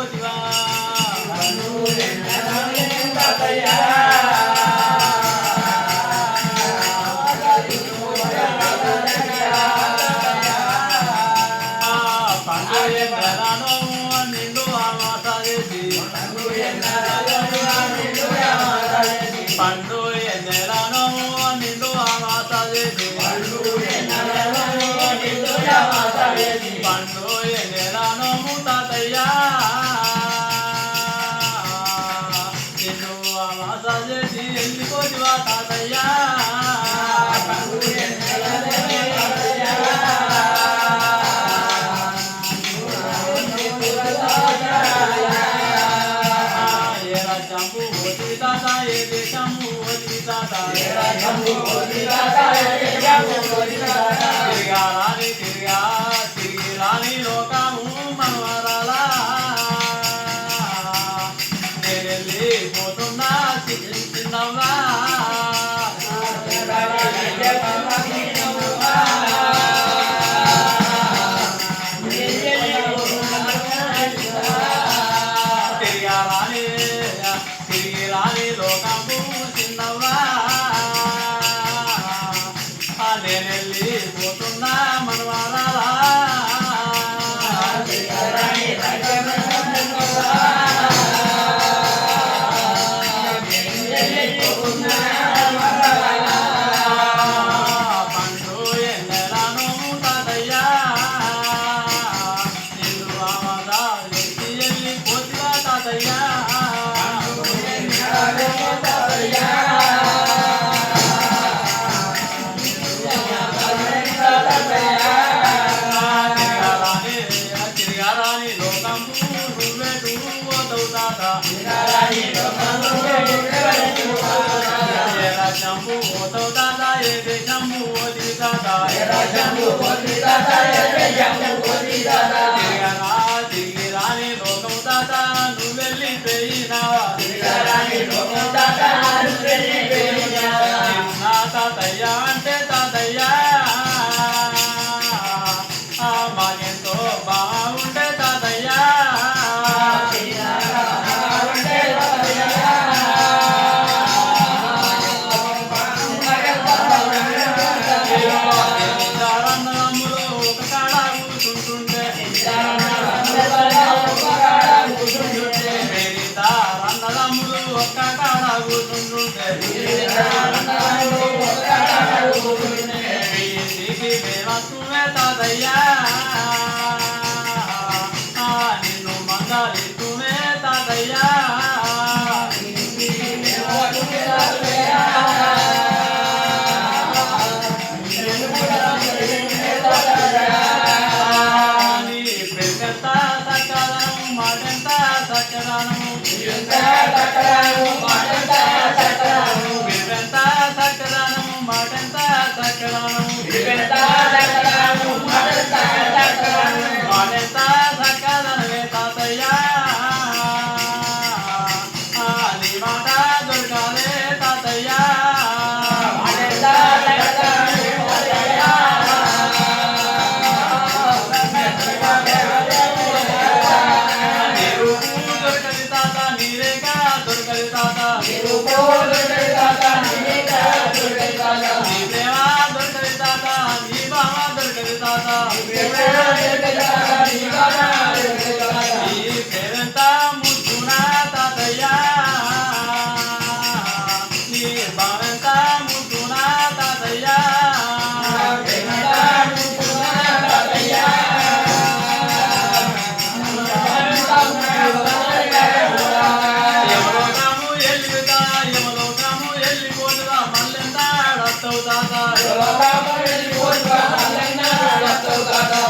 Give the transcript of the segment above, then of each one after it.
వెళ్ళిపోతివా పండు ఎన్నెలను నిండు పండు ఎన్నెలను తాతయ్యా నిన్ను అమాస చేసి వెళ్ళిపోతివా తాతయ్యా తిరిగి రాని లోకము మనవరాలా నేను వెళ్ళిపోతున్నా చిన్నవా తిరిగి రాని లోకము చిన్నవా నేను వెళ్ళిపోతున్నా మనవరాలా పండు ఎన్నెలను తాతయ్యా నిన్ను ఆవాదా ఎత్తి వెళ్ళిపోతివా తాతయ్యా తిరగారాని లోకము నువ్వెటు పోతావు తాత ఏ రాజ్యము పోతావు తాత ఏ దేశము పోతివి తాత తిరిగి రాని లోకము తాత నువ్వు వెళ్ళిపోయినావా నా తాతయ్య అంటే తాతయ్యా మాకెంతో బాగుంటే తాతయ్యా అన్నదమ్ములు ఒక కాడ కూర్చుంటుంటే అన్నదమ్ములు ఒక్క కాడ కూర్చుంటుంటే మేమత్తుమే తాతయ్యా నిన్ను మందలిస్తుమే తాతయ్యా నీ పెద్ద సకలం మాటెంత సకలము పెద్ద సకలము మాటెంత సకలము మాటెంత సకలమే తాతయ్యా నీ మాట దొరకాలే తాతయ్యా దొరకది తాత నీరేగా దొరకది తాత నీ ప్రేమ దొరకది తాత నీ భావ దొరకది తాత నీ పేరెంత ముద్దునా తాతయ్యా నీ భావంత ముద్దునా తాతయ్యా యమలోకము వెళ్ళిపోతురా మల్లెందాడత్తవు తాత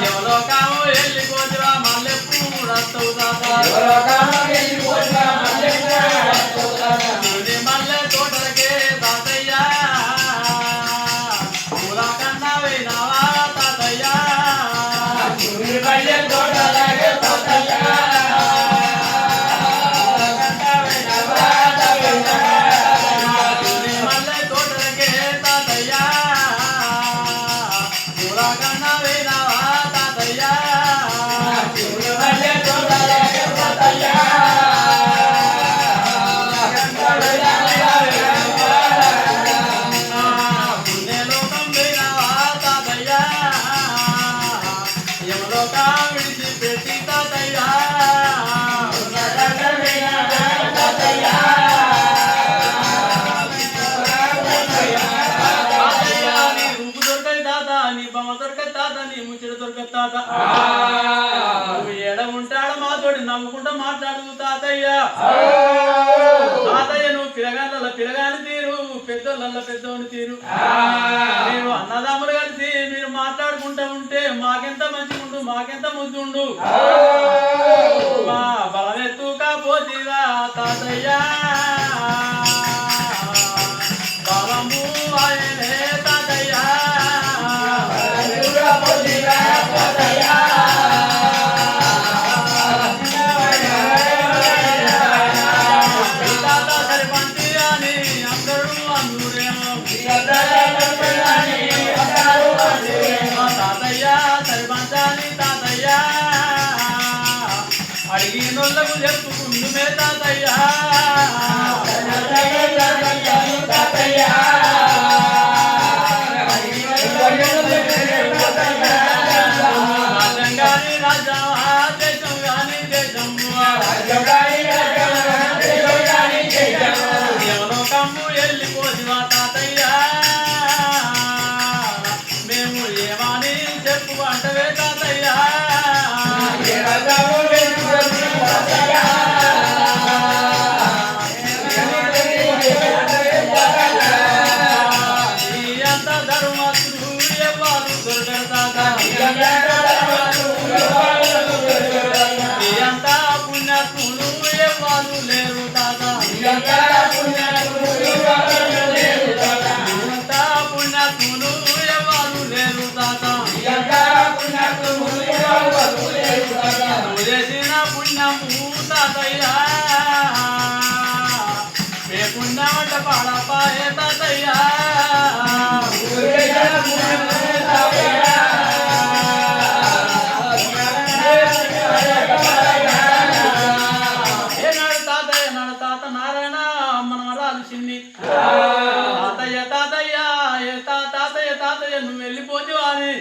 యమలోకము వెళ్ళిపోతురా మల్లెపూడత్తవు తాత మల్లె తోటలకే తాతయ్యా పూల కన్నా పోయినావా తాతయ్యా తాతయ్యా తాత నువ్వు ఏడ ఉంటాడు మాతోటి నవ్వుకుంటా మాట్లాడు తాతయ్య తాతయ్య నువ్వు పిలగాని తీరు పెద్దోళ్ళ పెద్దోని తీరు మీరు అన్నదమ్ములు కలిసి మీరు మాట్లాడుకుంటూ ఉంటే మాకెంత మంచిగుండు మాకెంత ముద్దుండు మా బలమెత్తుకపోతీవా తాతయ్య బలము ఆయనే తాతయ్య అడిగినోళ్ళకు చెప్పుకుందుమే తాతయ్య రాజ్యం గాని రాజ్యం దేశం గాని దేశం ఎవరో కమ్ము వెళ్ళిపోదివా తాతయ్య మేము ఏమని చెప్పు అంటవే తాతయ్య ఎంత పుణ్యత్ములు ఎవ్వరు లేరు తాత ఎంత పుణ్యత్ములు ఎవ్వరు లేరు తాత నువ్వు చేసిన పుణ్యము తాతయ్య ఏ పుణ్యమంట పాడపాయే తాతయ్య నువ్వు వెళ్ళిపోతావు అని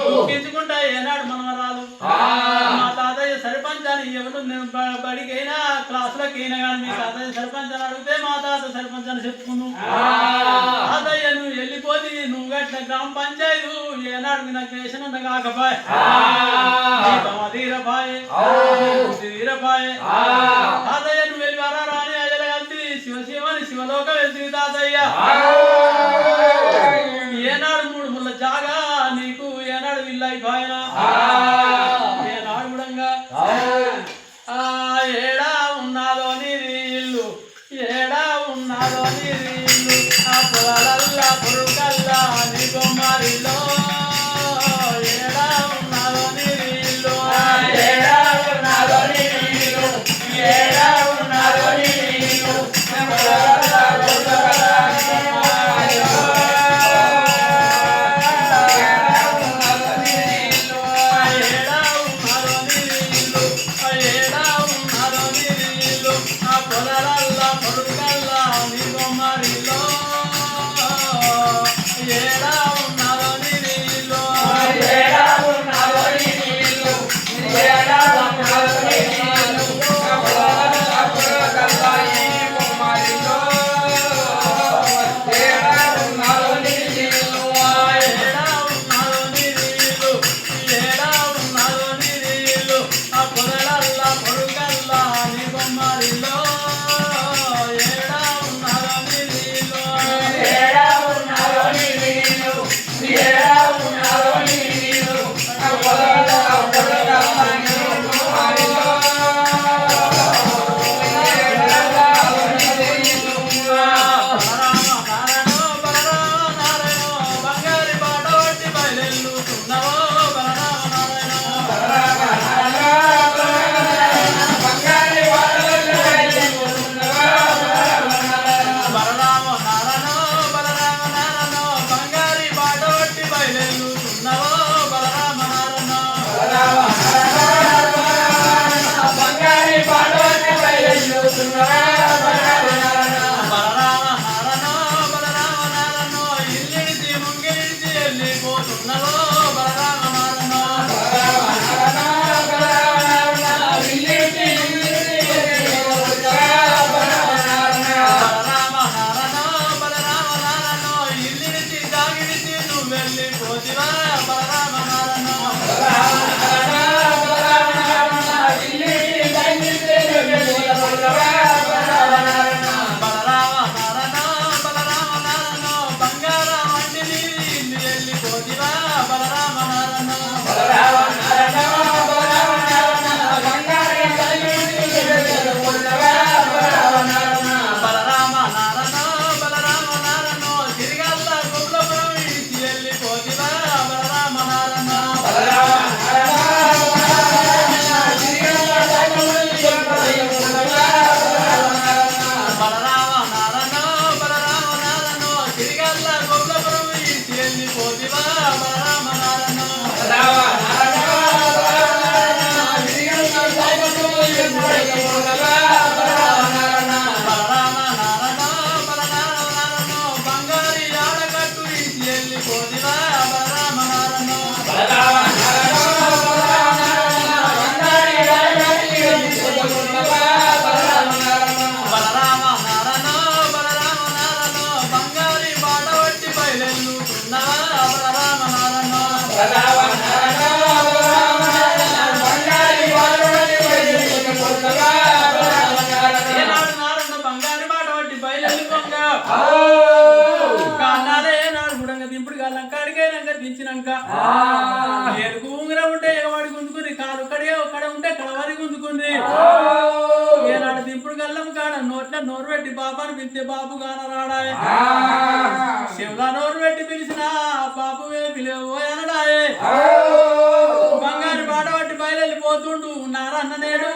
దుఃఖించుకుంటా ఏనాడు మనవరాలు మా తాతయ్య సర్పంచ్ అని ఎవరు నేను బడికైనా క్లాసులకైనా కానీ మీ తాతయ్య సర్పంచ్ అని అడిగితే మా తాత సర్పంచ్ అని చెప్పుకున్నావు తాతయ్య నువ్వు వెళ్ళిపోతే నువ్వు కట్టిన గ్రామ పంచాయతీ ఏనాడు నాకు వేసిన కాకపాయ్ తీరపాయే తీరపాయే తాతయ్య నువ్వు వెళ్ళి వరారా అని అయ్యల కలిసి శివశివని శివలోకం వెళ్తుంది తాతయ్య ఏనాడు మూడు ముళ్ళ జాగా నీకు ఏనాడు విల్లైపోయినా ఏనాడు గుడంగా ఏడా ఉన్నాదో నీళ్ళు ఏడా ఉన్నాదో నీళ్ళు ఆ పొలాలల్లా పొరుకల్లా నీ బొమ్మరిలో ఏడా ఉన్నాదో నీళ్ళు ఏడా ఉన్నాదో నీళ్ళు ఏడా ఉన్నాదో నీళ్ళు నోరు పెట్టి బాబాను పిలిస్తే బాబు గానరాడాయే శివుల నోరు పెట్టి పిలిచిన బాబువే పిలవోయనడాయే బంగారు బాట పట్టి బయలుపోతుండు నారన్న నేడు